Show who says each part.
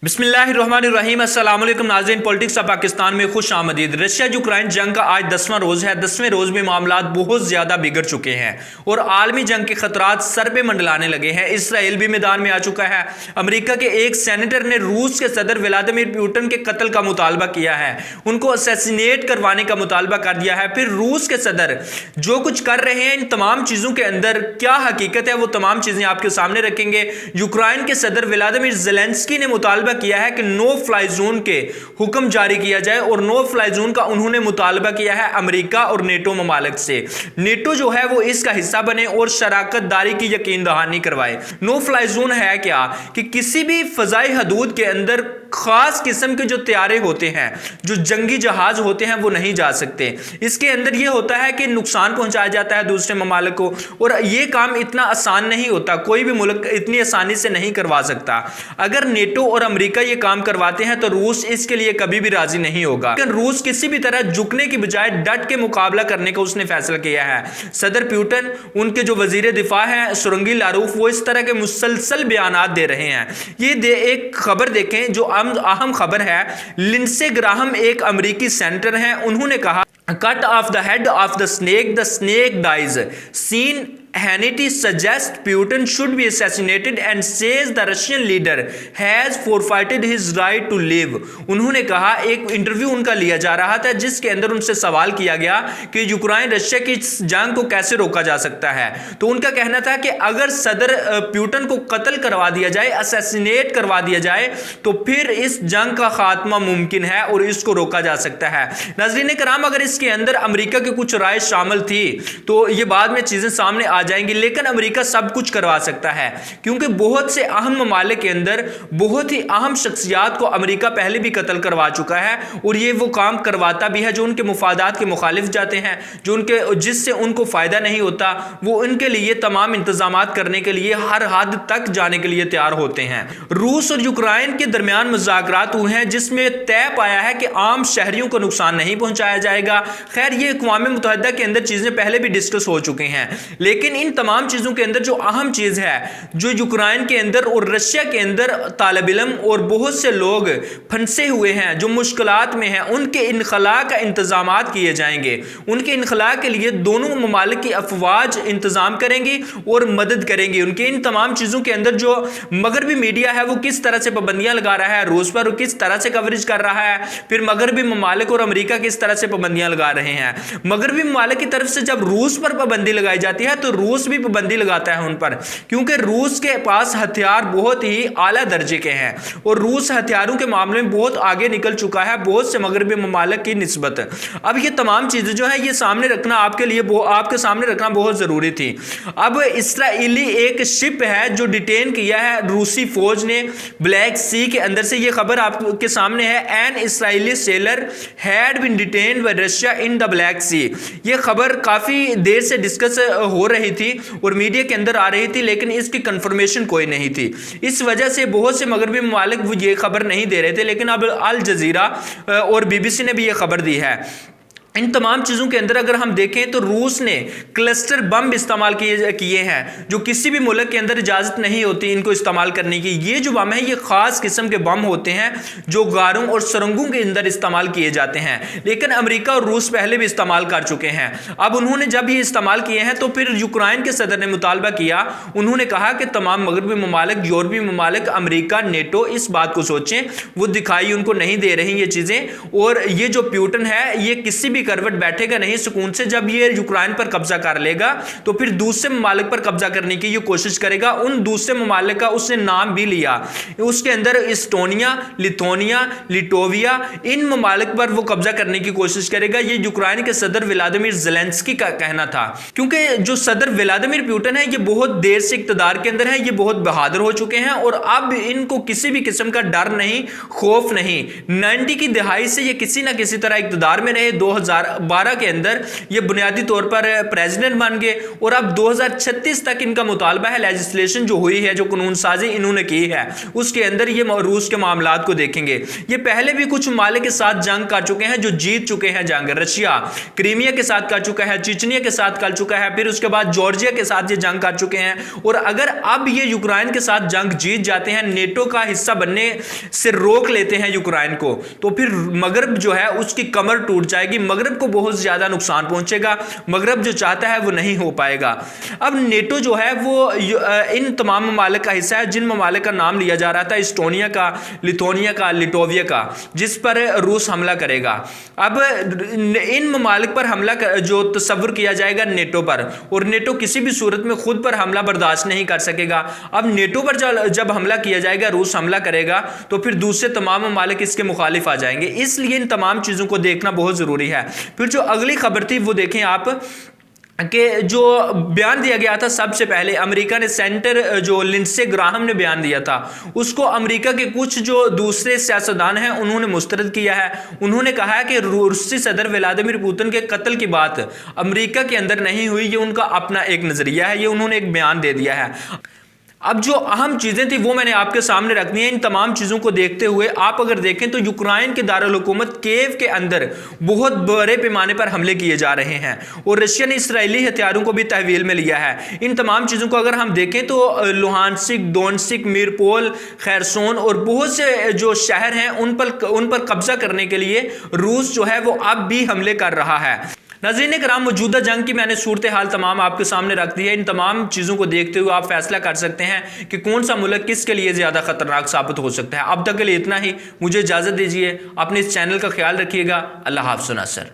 Speaker 1: बिस्मिल्लाहिर्रहमानिर्रहीम अस्सलाम वालेकुम नाज़रीन, पॉलिटिक्स ऑफ पाकिस्तान में खुश आमदीद। रशिया यूक्रेन जंग का आज 10वां रोज़ है। 10वें रोज़ में मामला बहुत ज़्यादा बिगड़ चुके हैं और आलमी जंग के खतरात सर पे मंडलाने लगे हैं। इसराइल भी मैदान में आ चुका है। अमेरिका के एक सेनेटर ने रूस के सदर व्लादिमीर पुतिन के कत्ल का मुतालबा किया है, उनको असैसिनेट करवाने का मुतालबा कर दिया है। फिर रूस के सदर जो कुछ कर रहे हैं, इन तमाम चीज़ों के अंदर क्या हकीकत है वो तमाम चीज़ें आपके सामने रखेंगे। यूक्रेन के सदर व्लादिमीर ज़ेलेंस्की ने मुतालबा किया है कि नो फ्लाई जोन के हुक्म जारी किया जाए और नो फ्लाई जोन का उन्होंने मुतालबा किया है अमेरिका और नेटो ममालिक से। नेटो जो है वो इसका हिस्सा बने और शराकतदारी की यकीन दहानी करवाए। नो फ्लाई जोन है क्या कि किसी भी फजाई हदूद के अंदर खास किस्म के जो तैयारे होते हैं, जो जंगी जहाज होते हैं, वो नहीं जा सकते। इसके अंदर यह होता है कि नुकसान पहुंचाया जाता है दूसरे ममालिक को, और यह काम इतना आसान नहीं होता, कोई भी मुल्क इतनी आसानी से नहीं करवा सकता। अगर नेटो और अमेरिका ये काम करवाते हैं तो रूस इसके लिए कभी भी राजी नहीं होगा। लेकिन रूस किसी भी तरह झुकने की बजाय डट के मुकाबला करने का उसने फैसला किया है। सदर पुतिन, उनके जो वजीर दिफा है सुरंगी लारूफ, वो इस तरह के मुसलसल बयानात दे रहे हैं। ये एक खबर देखें जो अहम खबर है। लिंडसे ग्राहम एक अमेरिकी सेनेटर हैं, उन्होंने कहा cut off the head of the snake dies Sean Hannity suggests Putin should be assassinated and says the Russian leader has forfeited his right to live। उन्होंने कहा, एक इंटरव्यू उनका लिया जा रहा था जिसके अंदर उनसे सवाल किया गया कि यूक्रेन रशिया की जंग को कैसे रोका जा सकता है। तो उनका कहना था कि अगर सदर पुतिन को कत्ल करवा दिया जाए, असैसिनेट करवा दिया जाए, तो फिर इस जंग का खात्मा मुमकिन है और इसको रोका जा सकता है। नाज़रीन कराम, अगर इसके अंदर अमेरिका की कुछ राय शामिल थी तो ये बाद में चीजें सामने आ जाएंगी, लेकिन अमेरिका सब कुछ करवा सकता है क्योंकि बहुत से अहम ममालिक के अंदर बहुत ही अहम शख्सियात को अमेरिका पहले भी कत्ल करवा चुका है और ये वो काम करवाता भी है जो उनके मुफादात के मुखालिफ जाते हैं, जिससे उनको फायदा नहीं होता। वो उनके लिए तमाम इंतजामात करने के लिए हर हद तक जाने के लिए तैयार होते हैं। रूस और यूक्रेन के दरमियान मुज़ाकरात हुए हैं जिसमें तय पाया है कि आम शहरियों को नुकसान नहीं पहुंचाया जाएगा। खैर, ये अक़वाम मुत्तहिदा के अंदर चीजें पहले भी डिस्कस हो चुके हैं, लेकिन इन तमाम चीजों के अंदर जो अहम चीज है, जो यूक्रेन के अंदर और रशिया के अंदर तालिब इल्म और बहुत से लोग फंसे हुए हैं जो मुश्किलात में हैं, उनके इनखला का इंतजामात किए जाएंगे। उनके इनखला के लिए दोनों ममालिक की अफवाज इंतजाम करेंगी और मदद करेंगी। उनके इन तमाम चीजों के अंदर जो मगरबी मीडिया है वो किस तरह से पाबंदियां लगा रहा है रूस पर, किस तरह से कवरेज कर रहा है, फिर मगरबी ममालिक और अमेरिका किस तरह से पाबंदियां लगा रहे हैं। मगरबी ममालिक की तरफ से जब रूस पर पाबंदी लगाई जाती है तो रूस भी पाबंदी लगाता है उन पर, क्योंकि रूस के पास हथियार बहुत ही आला दर्जे के हैं और रूस हथियारों के मामले में बहुत आगे निकल चुका है बहुत से मगरबी ममालिक की निस्बत। अब ये तमाम चीजें जो है ये सामने रखना आपके सामने रखना बहुत जरूरी थी। अब इसराइली एक शिप है जो डिटेन किया है रूसी फौज ने ब्लैक सी के अंदर से। ये खबर आपके सामने है, an Israeli sailor had been detained by Russia in the Black Sea. ये खबर काफी देर से डिस्कस हो रही थी और मीडिया के अंदर आ रही थी, लेकिन इसकी कंफर्मेशन कोई नहीं थी। इस वजह से बहुत से मगरबी ममालिक वो ये खबर नहीं दे रहे थे, लेकिन अब अल जजीरा और बीबीसी ने भी ये खबर दी है। इन तमाम चीज़ों के अंदर अगर हम देखें तो रूस ने क्लस्टर बम इस्तेमाल किए हैं जो किसी भी मुल्क के अंदर इजाज़त नहीं होती इनको इस्तेमाल करने की। ये जो बम है ये ख़ास किस्म के बम होते हैं जो गारों और सुरंगों के अंदर इस्तेमाल किए जाते हैं, लेकिन अमेरिका और रूस पहले भी इस्तेमाल कर चुके हैं। अब उन्होंने जब ये इस्तेमाल किए हैं तो फिर यूक्रेन के सदर ने मुतालबा किया, उन्होंने कहा कि तमाम मगरबी ममालिक, यूरोपीय ममालिक, अमेरिका, नेटो इस बात को सोचें। वो दिखाई उनको नहीं दे रही ये चीज़ें, और ये जो पुतिन है ये किसी भी करवट बैठेगा नहीं सुकून से। जब ये यूक्रेन पर कब्जा कर लेगा तो फिर दूसरे ममालिक पर कब्जा करने की ये कोशिश करेगा। उन दूसरे ममालिक का उसने नाम भी लिया, उसके अंदर इस्टोनिया, लिथुआनिया, लिटोविया, इन ममालिक पर वो कब्जा करने की कोशिश करेगा। ये यूक्रेन के सदर व्लादिमीर ज़ेलेंस्की का कहना था, क्योंकि जो सदर व्लादिमीर पुतिन है ये बहुत देर से इक़्तिदार के अंदर है, ये बहुत बहादुर हो चुके हैं और अब इनको किसी भी किस्म का डर नहीं, खौफ नहीं। 90 की दहाई से ये किसी ना किसी तरह इक़्तिदार में रहे, 2000 2012 के अंदर ये बुनियादी तौर पर प्रेसिडेंट बन गए और अब 2036 तक इनका मुतालबा है, लेजिस्लेशन जो हुई है, जो कानून साजी इन्होंने की है, उसके अंदर ये रूस के मामलात को देखेंगे। ये पहले भी कुछ ममालिक के साथ जंग कर चुके हैं, जो जीत चुके हैं जंग। रशिया क्रीमिया के साथ कर चुका है, चिचनिया के साथ कर चुका है, फिर उसके बाद जॉर्जिया के साथ ये जंग कर चुके हैं। और अगर अब ये यूक्रेन के साथ जंग जीत जाते हैं, नेटो का हिस्सा बनने से रोक लेते हैं यूक्रेन को, तो फिर मगरब जो है उसकी कमर टूट जाएगी, मगरब को बहुत ज्यादा नुकसान पहुंचेगा। मगरब जो चाहता है वो नहीं हो पाएगा। अब नेटो जो है वो इन तमाम ममालिक का हिस्सा है, जिन ममालिक का नाम लिया जा रहा था इस्टोनिया का, लिथुआनिया का, लिटोविया का, जिस पर रूस हमला करेगा। अब इन ममालिक पर हमला जो तस्वुर किया जाएगा नेटो पर, और नेटो किसी भी सूरत में खुद पर हमला बर्दाश्त नहीं कर सकेगा। अब नेटो पर जब हमला किया जाएगा, रूस हमला करेगा, तो फिर दूसरे तमाम ममालिक इसके मुखालिफ आ जाएंगे। इसलिए इन तमाम चीज़ों को देखना बहुत ज़रूरी है। फिर जो अगली खबर थी वो देखें आप, कि जो बयान दिया गया था सबसे पहले अमेरिका ने, सेनेटर जो लिंडसे ग्राहम ने बयान दिया था, उसको अमेरिका के कुछ जो दूसरे सियासतदान हैं उन्होंने मुस्तरद किया है। उन्होंने कहा है कि रूसी सदर व्लादिमीर पुतिन के कत्ल की बात अमेरिका के अंदर नहीं हुई, ये उनका अपना एक नज़रिया है, ये उन्होंने एक बयान दे दिया है। अब जो अहम चीज़ें थी वो मैंने आपके सामने रखनी है। इन तमाम चीज़ों को देखते हुए आप अगर देखें तो यूक्रेन के दारुल हुकूमत कीव के अंदर बहुत बड़े पैमाने पर हमले किए जा रहे हैं और रशिया ने इसराइली हथियारों को भी तहवील में लिया है। इन तमाम चीज़ों को अगर हम देखें तो लुहानसिक, डोनेट्स्क, मिरपोल, खैरसोन और बहुत से जो शहर हैं उन पर कब्जा करने के लिए रूस जो है वो अब भी हमले कर रहा है। नाज़रीन कराम, मौजूदा जंग की मैंने सूरत हाल तमाम आपके सामने रख दी है। इन तमाम चीज़ों को देखते हुए आप फैसला कर सकते हैं कि कौन सा मुल्क किसके लिए ज़्यादा खतरनाक साबित हो सकता है। अब तक के लिए इतना ही, मुझे इजाज़त दीजिए। अपने इस चैनल का ख्याल रखिएगा। अल्लाह हाफ़िज़ नासर।